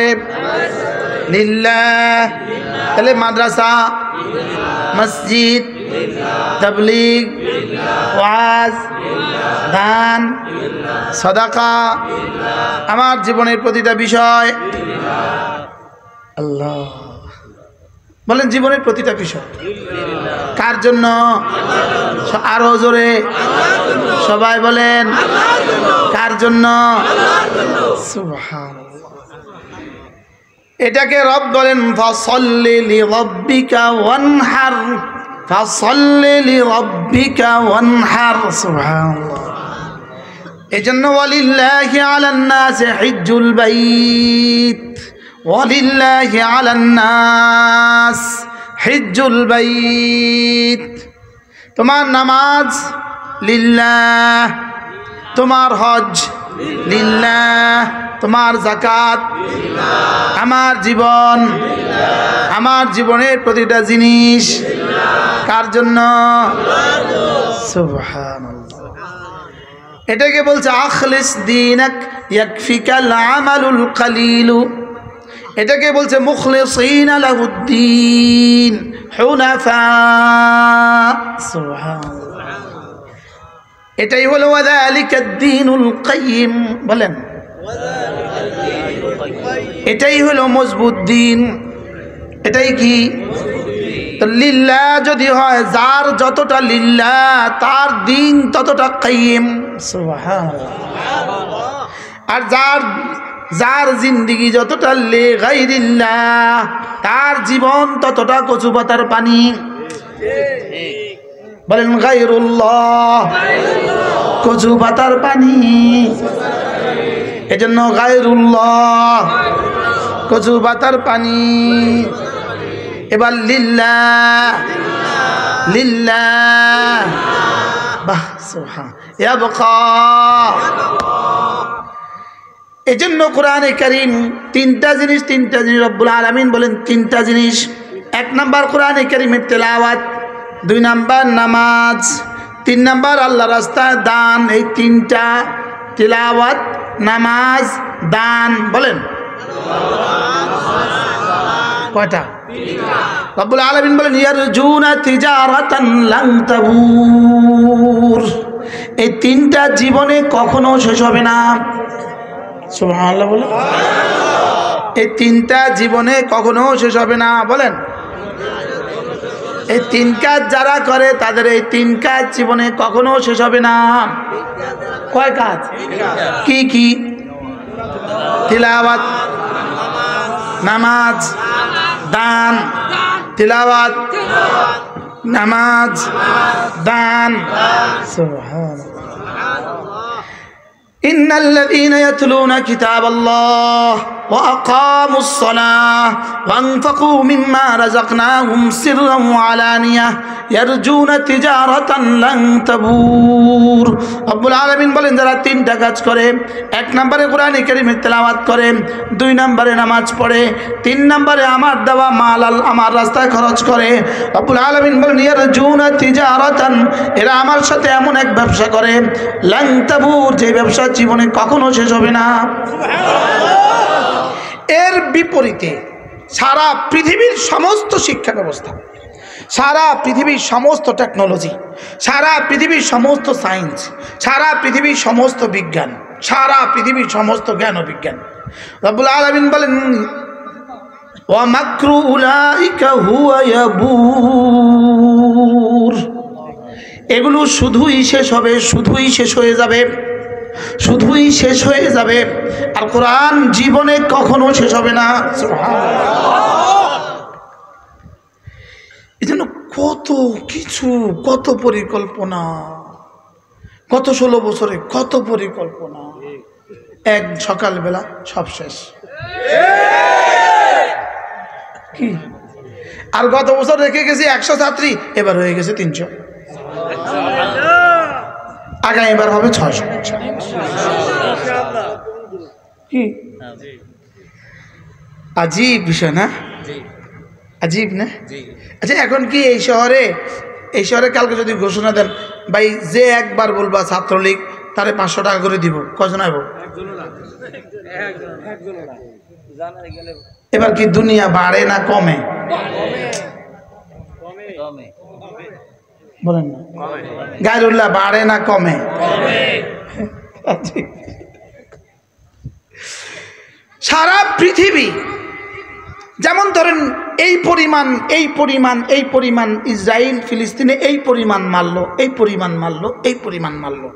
লিল্লাহ। তাহলে মাদ্রাসা, মসজিদ, তাবলীগ, ওয়াজ, দান, সাদাকা, আমার জীবনের প্রতিটা বিষয় আল্লাহ। বলেন জীবনের প্রতিটা বিষয় কার জন্য? আরো জোরে সবাই বলেন, কার জন্য? সুবহানাল্লাহ। এটাকে রব বলেন ফাসাল্লি লিরাব্বিকা ওয়ানহার, ফাসাল্লি লিরাব্বিকা ওয়ানহার। সুবহানাল্লাহ। এজন্য ওয়ালিল্লাহি আলান নাসি হিজ্জুল বাইত, ওয়ালিল্লাহি আলান নাস হিজ্জুল বাইত। তোমার নামাজ লিল্লাহ, তোমার হজ লিল্লাহ। তোমার যাকাত আমার জীবন, আমার জীবনের প্রতিটা জিনিস কার জন্য? সুবহানাল্লাহ। এটাকে বলছে আখলিস দীনাক ইয়াকফিকাল আমালুল কালিলু। এটাকে বলছে মুখলিসিনা লাহুদ্দিন হুনাফা। সুবহানাল্লাহ। এটাই হলো ওয়াযালিকাদ দীনুল কাইয়্যিম। বলেন এটাই হলো মজবুত দিন। এটাই কি? লিল্লাহ যদি হয়, যার যতটা লিল্লাহ তার দিন ততটা কাইয়্যিম। সুবহানাল্লাহ। আর যার জিন্দেগি যতটা লে গায়রিল্লাহ তার জীবন ততটা কচু পাতার পানি। বলেন গায়রুল্লাহ কচু পাতার পানি। এজন্য গায়রুল্লাহ কচু পাতার পানি। এবার লিল্লাহ লিল্লাহ। বাহ সুবহান ইয়াবকা। এজন্য কোরআনে কারীম তিনটা জিনিস রব্বুল আলামিন বলেন তিনটা জিনিস। এক নাম্বার কোরআনে কারীমের তেলাওয়াত, দুই নাম্বার নামাজ, তিন নাম্বার আল্লাহর রাস্তায় দান। এই তিনটা তেলাওয়াত, নামাজ, দান। বলেন কয়টা? রব্বুল আলামিন বলেন ইয়ারজুনা তিজারাতান লান তাবুর। এই তিনটা জীবনে কখনো শেষ হবে না। সুবহানাল্লাহ বলেন। এই তিনটা জীবনে কখনো শেষ হবে না। বলেন এই তিন কাজ যারা করে তাদের এই তিন কাজ জীবনে কখনো শেষ হবে না। কয় কাজ? কি কি? তিলাওয়াত, নামাজ, দান। তিলাওয়াত, নামাজ, দান। সুবহানাল্লাহ। ইন্নাল্লাযীনা ইয়াতলুনা কিতাবাল্লাহ ওয়া আকামুস সালাহ ওয়া আনফাকু মিম্মা রাযাকনাহুম সিররান ওয়া আলানিয়াহ ইয়ারজুনা তিজারাতান লান তাবুর। রব্বুল আলামিন বলেন যারা তিনটা কাজ করে, এক নম্বরে কোরআনে কারীমের তেলাওয়াত করে, দুই নম্বরে নামাজ পড়ে, তিন নম্বরে আমার দেওয়া মাল আমার রাস্তায় খরচ করে, রব্বুল আলামিন বলেন ইয়ারজুনা তিজারাতান, এরা আমার সাথে এমন এক ব্যবসা করে লান তাবুর, যে ব্যবসা জীবনে কখনো শেষ হবে না। এর বিপরীতে সারা পৃথিবীর সমস্ত শিক্ষা ব্যবস্থা, সারা পৃথিবীর সমস্ত টেকনোলজি, সারা পৃথিবীর সমস্ত সায়েন্স, সারা পৃথিবীর সমস্ত বিজ্ঞান, সারা পৃথিবীর সমস্ত জ্ঞান ও বিজ্ঞান, রব্বুল আলামিন বলেন ওয়া মাকরু উলাইকা হুয়া ইয়াবুর, এগুলো শুধুই শেষ হবে, শুধুই শেষ হয়ে যাবে, শুধুই শেষ হয়ে যাবে। আর কোরআন জীবনে কখনো শেষ হবে না। এই জন্য কত কিছু, কত পরিকল্পনা, কত 16 বছরে কত পরিকল্পনা, এক সকালবেলা সব শেষ। কি আর গত বছর রেখে গেছি 100 ছাত্রী, এবার হয়ে গেছে 300, আগামীবার হবে 600। কি আজীব বিষয় না? আজীব না? আচ্ছা এখন কি এই শহরে কালকে যদি ঘোষণা দেন ভাই যে একবার বলবা ছাত্রলীগ তারে 500 টাকা করে দিব, কজন আইব? এবার কি দুনিয়া বাড়ে না কমে? বলেন না, গায়রুল্লাহ বাড়ে না কমে? সারা পৃথিবী যেমন ধরেন এই পরিমাণ ইসরায়েল ফিলিস্তিনে এই পরিমাণ মারলো, এই পরিমাণ মারলো, এই পরিমাণ মারলো,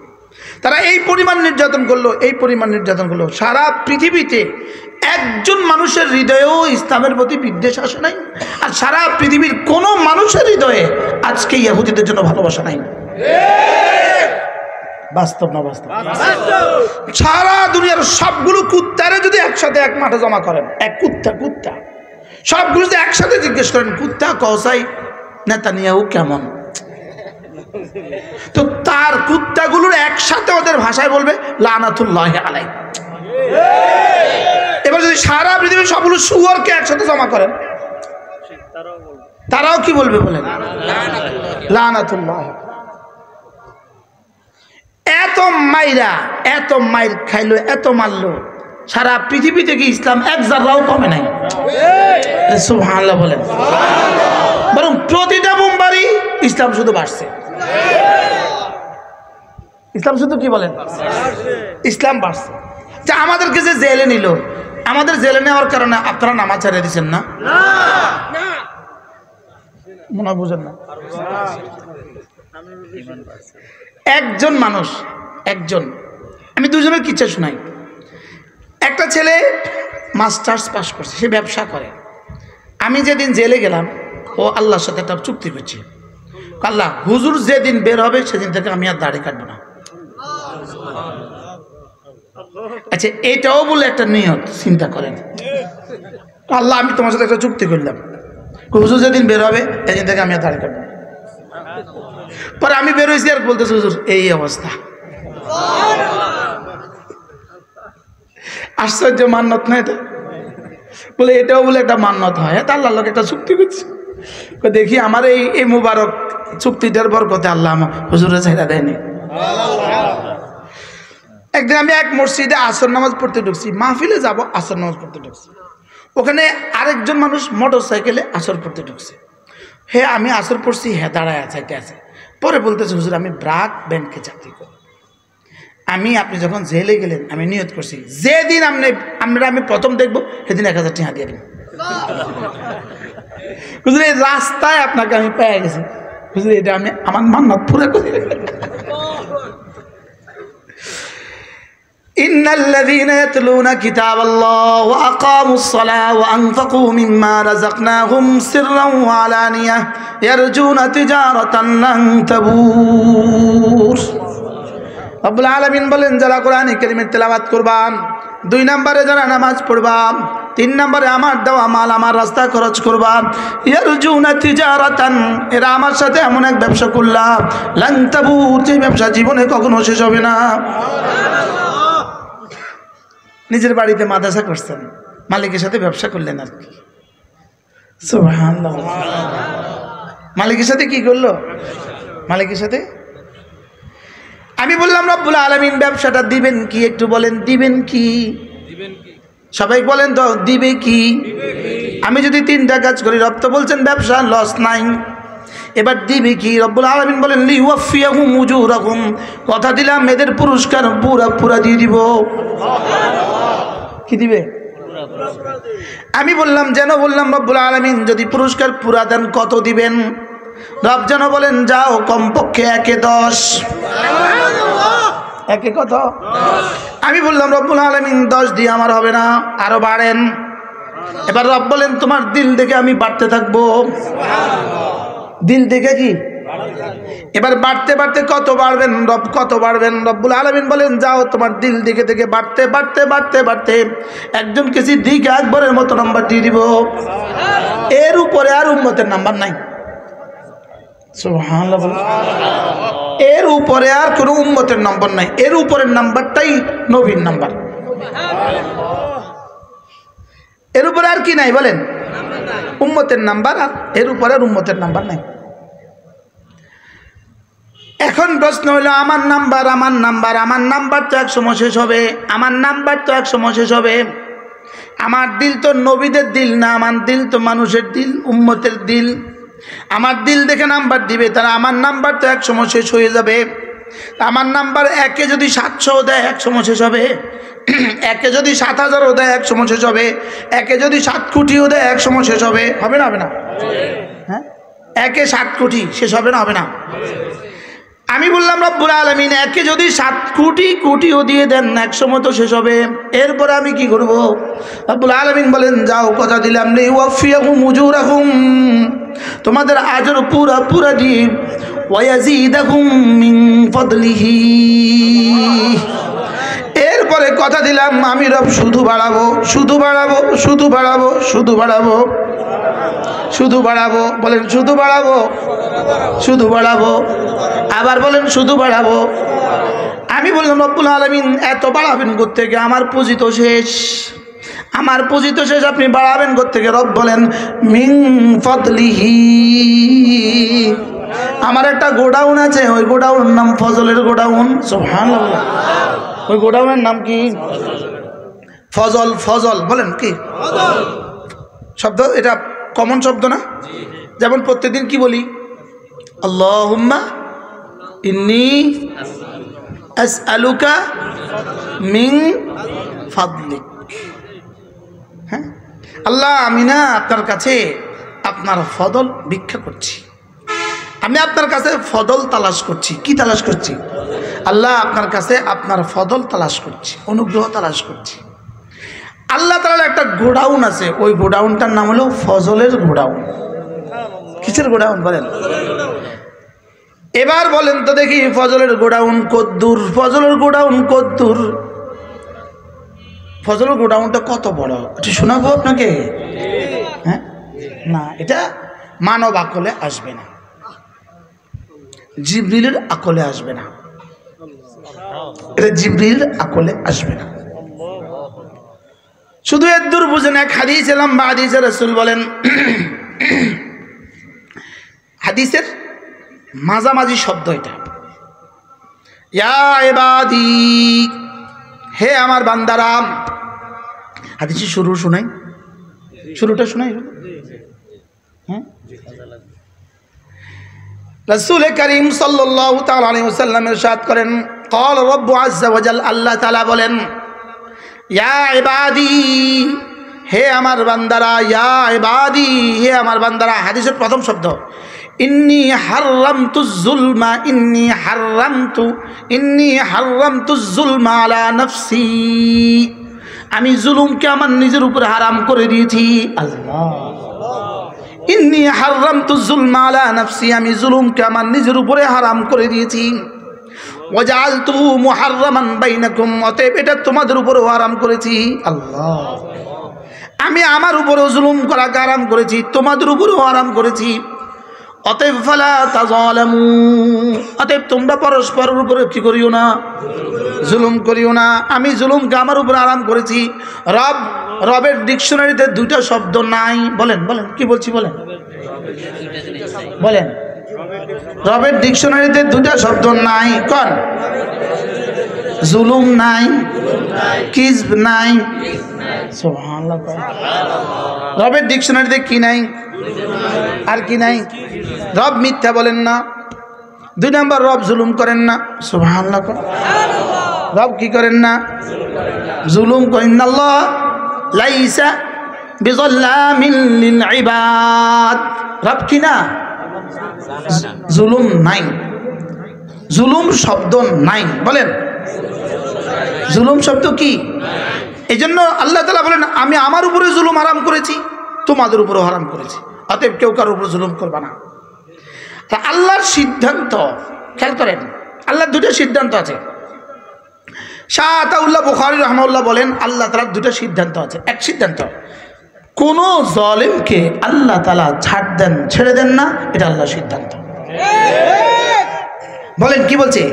তারা এই পরিমাণ নির্যাতন করলো, এই পরিমাণ নির্যাতন করলো। সারা পৃথিবীতে একজন মানুষের হৃদয়েও ইসলামের প্রতি বিদ্বেষ আসে নাই, আর সারা পৃথিবীর কোনো মানুষের হৃদয়ে আজকে ইহুদিদের জন্য ভালোবাসা নাই। বাস্তব না বাস্তব? সারা দুনিয়ার সবগুলো কুত্তারে যদি একসাথে এক মাঠে জমা করেন, এক কুত্তা সবগুলো যদি একসাথে জিজ্ঞেস করেন কুত্তা কসাই নেতানিয়াহু কেমন, তো তার কুত্তাগুলোর একসাথে ওদের ভাষায় বলবে লানাতুল্লাহি আলাইহি। এবার যদি সারা পৃথিবীর সবগুলো শুয়োরকে একসাথে জমা করেন, তারাও কি বলবে বলেন? লানাতুল্লাহ। এত মাইর খাইলো, এত মারলো, সারা পৃথিবী থেকে ইসলাম এক জাররাও কমে নাই। সুবহানাল্লাহ বলেন। বরং প্রতিটা বোমবারই ইসলাম শুধু বাড়ছে। ইসলাম শুধু কি বলেন? ইসলাম বাড়ছে। যা আমাদেরকে যে জেলে নিল, আমাদের জেলে নেওয়ার কারণে আপনারা নামাজ ছেড়ে দিচ্ছেন না? মনে বুঝেন না? একজন মানুষ, আমি দুজনের কিচ্ছা শোনাই। একটা ছেলে মাস্টার্স পাস করছে, সে ব্যবসা করে। আমি যেদিন জেলে গেলাম, ও আল্লাহর সাথে একটা চুক্তি করছি, আল্লাহ হুজুর যেদিন বের হবে সেদিন থেকে আমি আর দাড়ি কাটবো না। আচ্ছা, এটাও বলে একটা নিয়ত, চিন্তা করেন। আল্লাহ আমি তোমার সাথে একটা চুক্তি করলাম, হুজুর যেদিন বের হবে সেদিন থেকে আমি আর দাড়ি কাটবো না। পরে আমি বের হয়েছি আর বলতেছি হুজুর এই অবস্থা। আশ্চর্য মান্যত না এটা? বলে এটাও বলে একটা মান্যত হয়। তা আল্লাহর লোক একটা চুক্তি করছি, দেখি আমার এই মুবারক চুক্তিটার বরকতে আল্লাহ আমার হুজুরের চাহিদা দেয়নি। একদিন আমি এক মসজিদে আসর নামাজ পড়তে ঢুকছি, মাহফিলে যাব, আসর নামাজ পড়তে ঢুকছি। ওখানে আরেকজন মানুষ মোটর সাইকেলে আসর পড়তে ঢুকছে। হে আমি আসর পড়ছি, হ্যাঁ দাঁড়ায় চাইতে আছে। পরে বলতেছে হুজুর আমি ব্রাক ব্যাংকে চাকরি করি। আপনি যখন জেলে গেলেন আমি নিয়ত করছি যেদিন আমি প্রথম দেখবো সেদিন 1000 টাকা দিয়ে দেবেন। হুজুর এই রাস্তায় আপনাকে আমি পেয়ে গেছি, হুজুর এটা আমি আমার মান্নাত পুরো করি। إن الذين يتلون كتاب الله وأقاموا الصلاة وأنفقوا مما رزقناهم سرا وعلانية يرجون تجارة لن تبور। রব্বুল আলামিন বলেন যারা কোরআন কারীমের তেলাওয়াত করবা, 2 নম্বরে যারা নামাজ পড়বা, 3 নম্বরে আমার দেওয়া মাল আমার রাস্তায় খরচ করবা, ইয়ারজুনা তিজারাতান, এরা আমার সাথে এমন এক ব্যবসা করলাম লান তাবুর, যে ব্যবসা জীবনে কখনো শেষ হবে না। নিজের বাড়িতে মাদ্রাসা করছেন, মালিকের সাথে ব্যবসা করলেন আর কি। সুবহানাল্লাহ। মালিকের সাথে কি করলো? মালিকের সাথে আমি বললাম রব্বুল আলামিন ব্যবসাটা দিবেন কি? একটু বলেন দিবেন কি? সবাই বলেন তো দিবে কি? আমি যদি 3টা কাজ করি, রব তো বলছেন ব্যবসা লস নাই, এবার দিবে কি? রব্বুল আলামিন বলেন লিওয়াফিয়াহুম উজুরাহুম, কথা দিলাম এদের পুরস্কার পুরা দিয়ে দিব। কি দিবে? আমি বললাম রব্বুল আলামিন যদি পুরস্কার পুরা দেন কত দিবেন? রব যেন বলেন যাও কমপক্ষে 1-10। 1 কত? আমি বললাম রব্বুল আলামিন 10 দিয়ে আমার হবে না, আরো বাড়েন। এবার রব বলেন তোমার দিল দেখে আমি বাড়তে থাকবো। দিল দেখে কি? এবার বাড়তে বাড়তে কত বাড়বেন রব? কত বাড়বেন? রব্বুল আলামিন বলেন যাও তোমার দিল দেখে দেখে বাড়তে বাড়তে বাড়তে বাড়তে একজনকে সিদ্দিক আকবরের মতো নাম্বার দিয়ে দিব। এর উপরে আর উম্মতের নাম্বার নাই। সুবহানাল্লাহ। এর উপরে আর কোনো উম্মতের নাম্বার নাই, এর উপরের নাম্বারটাই নবীর নাম্বার। এর উপরে আর কি নাই বলেন? উম্মতের নাম্বার, আর এর উপরে আর উম্মতের নাম্বার নাই। এখন প্রশ্ন হলো আমার নাম্বার তো এক সময় শেষ হবে। আমার দিল তো নবীদের দিল না, আমার দিল তো মানুষের দিল, উম্মতের দিল। আমার দিল দেখে নাম্বার দিবে, তারা আমার নাম্বার তো এক সময় শেষ হয়ে যাবে। আমার নাম্বার 1-এ যদি 700 দেয় এক সময় শেষ হবে, 1-এ যদি 7000 দেয় এক সময় শেষ হবে, 1-এ যদি 7 কোটিও দেয় এক সময় শেষ হবে। হবে না? হবে না? হ্যাঁ, 1-এ 7 কোটি শেষ হবে না? হবে না? আমি বললাম রব্বুল আলামিন 1-এ যদি 7 কোটিও দিয়ে দেন এক সময় তো শেষ হবে, এরপরে আমি কি করব? রব্বুল আলামিন বলেন যাও কথা দিলাম লিওয়াফিয়াহুম উজুরাহুম, তোমাদের আজর পুরা দিয়ে ওয়ায়াজিদাহুম মিন ফাদলিহি, এরপরে কথা দিলাম আমি রব শুধু বাড়াবো। শুধু বাড়াবো, বলেন শুধু বাড়াবো, শুধু বাড়াবো, আবার বলেন শুধু বাড়াবো। আমি বললাম রব্বুল আলামিন এত বাড়াবেন কোত্থেকে, আমার পুঁজি তো শেষ, আমার পুঁজি তো শেষ, আপনি বাড়াবেন কোত্থেকে? রব বলেন মিন ফাদলিহি, আমার একটা গোডাউন আছে, ওই গোডাউনের নাম ফজলের গোডাউন। সুবহানাল্লাহ। ওই গোডাউনের নাম কি? ফজল। ফজল বলেন কি শব্দ? এটা কমন শব্দ না? যেমন প্রত্যেকদিন কি বলি? আল্লাহুম্মা ইন্নী আসআলুকা মিন ফাদলিক। হ্যাঁ, আল্লাহ আমি না আপনার কাছে আপনার ফজল ভিক্ষা করছি, আমি আপনার কাছে ফজল তালাশ করছি। কি তালাশ করছি? আল্লাহ আপনার কাছে আপনার ফজল তালাশ করছি, অনুগ্রহ তালাশ করছি। আল্লাহ তাআলার একটা গোডাউন আছে, ওই গোডাউনটার নাম হলো ফজলের গোডাউন। কিসের গোডাউন বলেন? এবার বলেন তো দেখি ফজলের গোডাউন কদ্দূর? ফজলের গোডাউন কদ্দূর? ফজলের গোডাউনটা কত বড় এটা শোনাবো আপনাকে? হ্যাঁ, না, এটা মানব আকলে আসবে না, জিবরিলের আকলে আসবে না, এটা জিবরিলের আকলে আসবে না। শুধু এর দূর বুঝেন, এক হাদিস এলাম বা হাদিসে রাসূল বলেন, হাদিসের মাঝামাঝি শব্দ এটা, ইয়া ইবাদি, হে আমার বান্দারা। হাদিসের শুরু শোনাই, শুরুটা শোনাই। হ্যাঁ, রাসূল করিম সাল্লাল্লাহু তাআলা আলাইহি ওয়াসাল্লাম ইরশাদ করেন, ক্বাল রাব্বু আযজা ওয়া জাল, আল্লাহ তাআলা বলেন ইয়া ইবাদি, হে আমার বান্দারা, ইয়া ইবাদি, হে আমার বান্দারা। হাদিসের প্রথম শব্দ ইন্নী হাররামতুজ যুলমা, ইন্নী হাররামতুজ যুলমা আলা নাফসি, আমি জুলুমকে আমার নিজের উপরে হারাম করে দিয়েছি। আল্লাহ, ইন্নী হাররামতুজ যুলমা আলা নাফসি, আমি জুলুমকে আমার নিজের উপরে হারাম করে দিয়েছি। ওয়াজআলতুহু মুহাররামান বাইনাকুম, অতএব এটা তোমাদের উপরেও হারাম করেছি। আল্লাহ, আমি আমার উপরেও জুলুম করাকে হারাম করেছি, তোমাদের উপরেও হারাম করেছি। অতএব ফালা তাযালামু, অতএব তোমরা পরস্পরের উপরে কি করিও না? জুলুম করিও না। আমি জুলুমকে আমার উপরে হারাম করেছি। রবের ডিকশনারিতে দুইটা শব্দ নাই। বলেন বলেন কি বলছি বলেন বলেন। রবের ডিকশনারিতে দুইটা শব্দ নাই। কোন? জুলুম নাই, কিজব নাই। সুবহানাল্লাহ। রবের ডিকশনারিতে কি নাই? আর কি নাই? রব মিথ্যা বলেন না। 2 নম্বর, রব জুলুম করেন না। সুবহানাল্লাহ। রব কি করেন না? জুলুম করেন না। আল্লাহ লাইসা বিযাল্লামিন লিল ইবাদ, রব কি না? জুলুম নাই, জুলুম শব্দ নাই। বলেন জুলুম শব্দ কি? এই জন্য আল্লাহ তাআলা বলেন আমি আমার উপরে জুলুম হারাম করেছি, তোমাদের উপরেও হারাম করেছি, অতএব কেউ কারোর উপর জুলুম করবে না। তা আল্লাহর সিদ্ধান্ত খেয়াল করেন, আল্লাহর দুটো সিদ্ধান্ত আছে। শাহ আতাউল্লাহ বুখারী রাহমাহুল্লাহ বলেন আল্লাহ তাআলার দুটো সিদ্ধান্ত আছে। এক সিদ্ধান্ত, কোন জালেমকে আল্লাহ তাআলা ছাড় দেন, ছেড়ে দেন না, এটা আল্লাহর সিদ্ধান্ত। বলেন কি বলছে?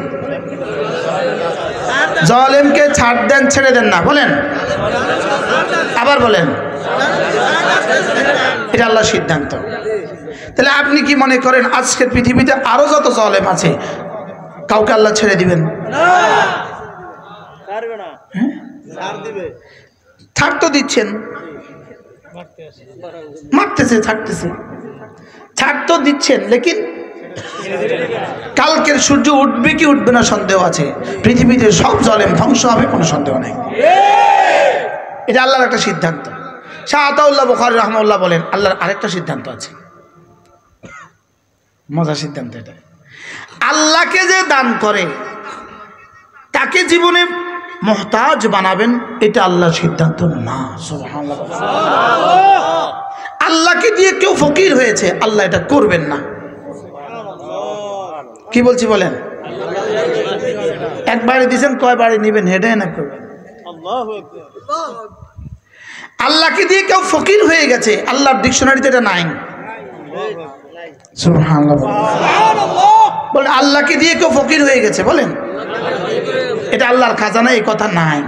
জালেমকে ছাড় দেন, ছেড়ে দেন না। বলেন আবার বলেন, এটা আল্লাহর সিদ্ধান্ত। তাহলে আপনি কি মনে করেন আজকের পৃথিবীতে আরো যত জালেম আছে কাউকে আল্লাহ ছেড়ে দিবেন? ছাড় তো দিচ্ছেন, মারতেছে, ছাড়তেছে, ছাড় তো দিচ্ছেন, লেকিন কালকের সূর্য উঠবে কি উঠবে না সন্দেহ আছে। পৃথিবীতে সব জালেম ধ্বংস হবে, কোনো সন্দেহ নেই। এটা আল্লাহর একটা সিদ্ধান্ত। শাহ আতাউল্লাহ বুখারী রাহমাহুল্লাহ বলেন আল্লাহর আরেকটা সিদ্ধান্ত আছে, মজার সিদ্ধান্ত এটা। আল্লাহকে যে দান করে তাকে জীবনে মুহতাজ বানাবেন, এটা আল্লাহর সিদ্ধান্ত না। সুবহানাল্লাহ। আল্লাহকে দিয়ে কেউ ফকির হয়েছে, আল্লাহ এটা করবেন না। কি বলছি বলেন? একবারে দিয়েছেন, কয় বারে নেবেন, হেডে না করবেন। আল্লাহকে দিয়ে কেউ ফকির হয়ে গেছে, আল্লাহর ডিকশনারিতে এটা নাই। সুবহানাল্লাহ বলেন, আল্লাহকে দিয়ে কেউ ফকির হয়ে গেছে, বলেন এটা আল্লাহর খাজানা, এই কথা নাই।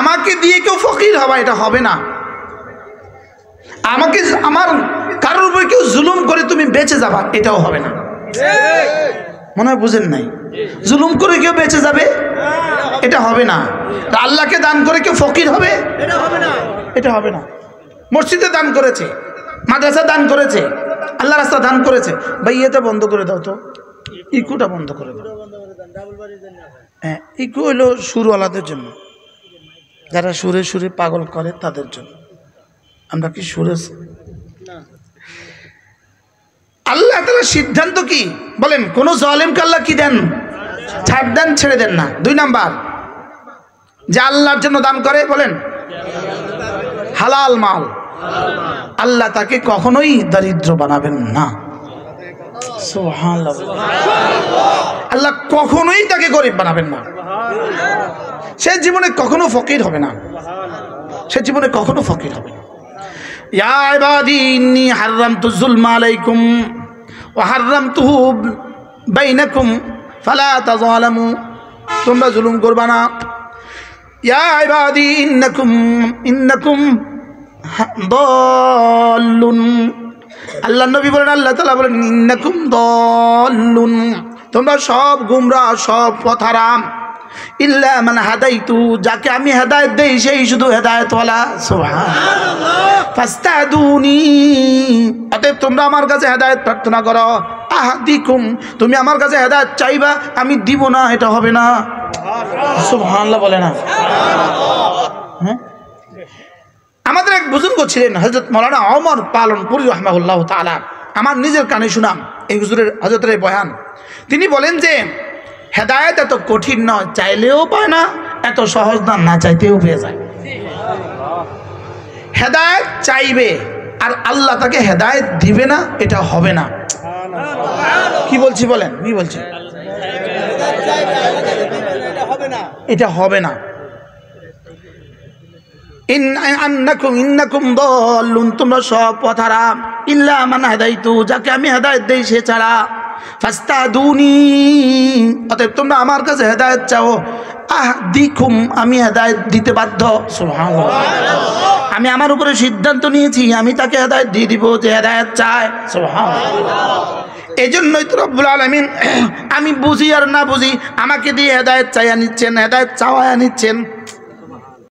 আমাকে দিয়ে কেউ ফকির হবা, এটা হবে না। আমাকে আমার কারোর উপর কেউ জুলুম করে তুমি বেঁচে যাবা, এটাও হবে না। মনে হয় বুঝেন নাই, জুলুম করে কেউ বেঁচে যাবে এটা হবে না। আল্লাহকে দান করে কেউ ফকির হবে, এটা হবে না। মসজিদে দান করেছে, মাদ্রাসা দান করেছে, আল্লাহ রাস্তা দান করেছে, ভাই এটা বন্ধ করে দাও তো, ইকুটা বন্ধ করে দাও। হ্যাঁ, ইকু হইলো সুরওয়ালাদের জন্য, যারা সুরে সুরে পাগল করে তাদের জন্য। আমরা কি সুরে? আল্লাহ তাআলার সিদ্ধান্ত কি বলেন? কোন জালেমকে আল্লাহ কি দেন? ছাড় দেন, ছেড়ে দেন না। 2 নাম্বার, যে আল্লাহর জন্য দান করে, বলেন হালাল মাল, আল্লাহ তাকে কখনোই দরিদ্র বানাবেন না। সুবহানাল্লাহ, আল্লাহ কখনোই তাকে গরিব বানাবেন না। সে জীবনে কখনো ফকির হবে না, সে জীবনে কখনো ফকির হবে না। ইয়া ইবাদি ইন্নী হারামতু যুলমা আলাইকুম ওয়া হারামতুহু বাইনাকুম ফালা তাযালামু, তোমরা জুলুম করবা না। ইয়া ইবাদি ইন্নাকুম দাল্লুন, আল্লাহ নবী বলেন, আল্লাহ তাআলা বলেন ইন্নাকুম দাল্লুন, তোমরা সব গুমরাহ, সব পথহারাম। ইল্লা মান হাদাইতু, যাকে আমি হেদায়েত দেই সেই শুধু হেদায়েতওয়ালা। সুবহানাল্লাহ। ফাস্তাদুনি, অতএব তোমরা আমার কাছে হেদায়েত প্রার্থনা করো। আহাদিকুম, তুমি আমার কাছে হেদায়েত চাইবা, আমি দিব না, এটা হবে না। সুবহানাল্লাহ বলে না? হ্যাঁ, আমাদের এক বুজুর্গ ছিলেন হযরত মাওলানা ওমর পালনপুরি রাহমাহুল্লাহ তাআলা, আমার নিজের কানে শুনাম এই হুজুরের হযরতের বয়ান। তিনি বলেন যে হেদায়েত এত কঠিন নয়, চাইলেও পায় না, এত সহজ না, না চাইতেও পেয়ে যায়। হেদায়েত চাইবে আর আল্লাহ তাকে হেদায়েত দিবে না, এটা হবে না। কি বলছি বলেন? কি বলছি? এটা হবে না। ইন্নাকুম দাল্লুন, তোমরা সব পথহারাম। ইল্লা মান হাদাইতু, যাকে আমি হেদায়েত দেই সে ছাড়া। ফাস্তাদুনি, অতএব তোমরা আমার কাছে হেদায়েত চাও। আহদিকুম, আমি হেদায়েত দিতে বাধ্য। সুবহানাল্লাহ, আমি আমার উপরে সিদ্ধান্ত নিয়েছি, আমি তাকে হেদায়েত দিয়ে দিব যে হেদায়েত চায়। সুবহানাল্লাহ। এই জন্যই তো রব্বুল আলামিন আমি বুঝি আর না বুঝি আমাকে দিয়ে হেদায়েত চাইয়া নিচ্ছেন, হেদায়েত চাওয়া নিচ্ছেন।